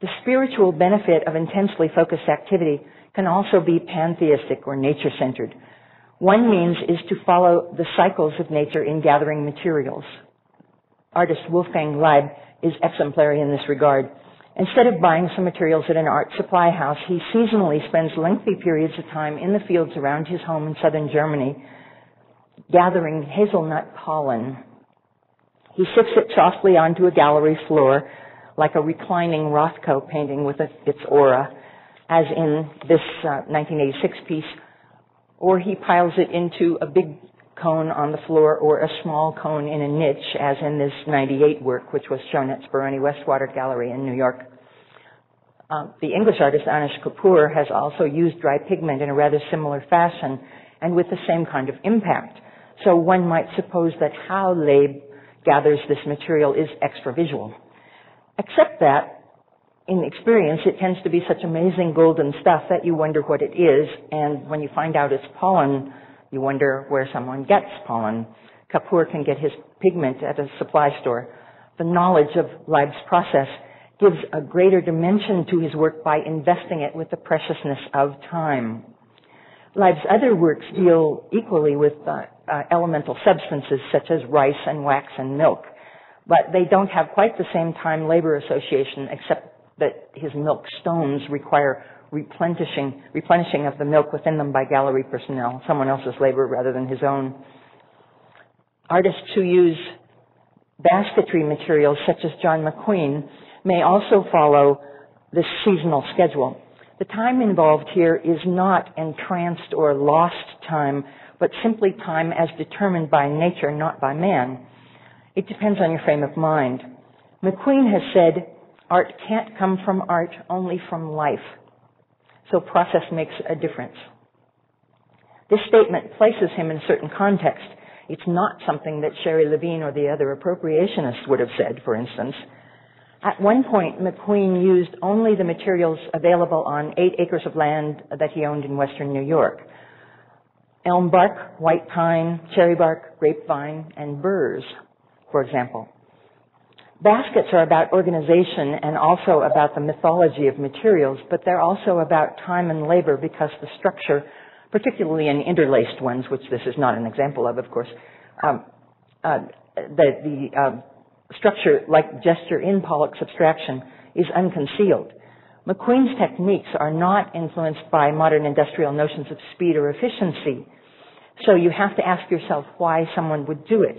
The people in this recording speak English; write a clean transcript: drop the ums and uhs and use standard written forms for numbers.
The spiritual benefit of intensely focused activity can also be pantheistic or nature-centered. One means is to follow the cycles of nature in gathering materials. Artist Wolfgang Leib is exemplary in this regard. Instead of buying some materials at an art supply house, he seasonally spends lengthy periods of time in the fields around his home in southern Germany, gathering hazelnut pollen. He sips it softly onto a gallery floor, like a reclining Rothko painting with its aura, as in this 1986 piece, or he piles it into a big cone on the floor or a small cone in a niche, as in this 98 work, which was shown at Speroni Westwater Gallery in New York. The English artist Anish Kapoor has also used dry pigment in a rather similar fashion and with the same kind of impact. So one might suppose that how Leib gathers this material is extravisual. Except that, in experience, it tends to be such amazing golden stuff that you wonder what it is, and when you find out it's pollen, you wonder where someone gets pollen. Kapoor can get his pigment at a supply store. The knowledge of Leib's process gives a greater dimension to his work by investing it with the preciousness of time. Leib's other works deal equally with elemental substances such as rice and wax and milk, but they don't have quite the same time-labor association, except that his milk stones require replenishing of the milk within them by gallery personnel, someone else's labor rather than his own. Artists who use basketry materials such as John McQueen may also follow this seasonal schedule. The time involved here is not entranced or lost time, but simply time as determined by nature, not by man. It depends on your frame of mind. McQueen has said, art can't come from art, only from life. So process makes a difference. This statement places him in a certain context. It's not something that Sherry Levine or the other appropriationists would have said, for instance. At one point, McQueen used only the materials available on 8 acres of land that he owned in western New York. Elm bark, white pine, cherry bark, grapevine, and burrs, for example. Baskets are about organization and also about the mythology of materials, but they're also about time and labor because the structure, particularly in interlaced ones, which this is not an example of course, structure, like gesture in Pollock's abstraction, is unconcealed. McQueen's techniques are not influenced by modern industrial notions of speed or efficiency, so you have to ask yourself why someone would do it.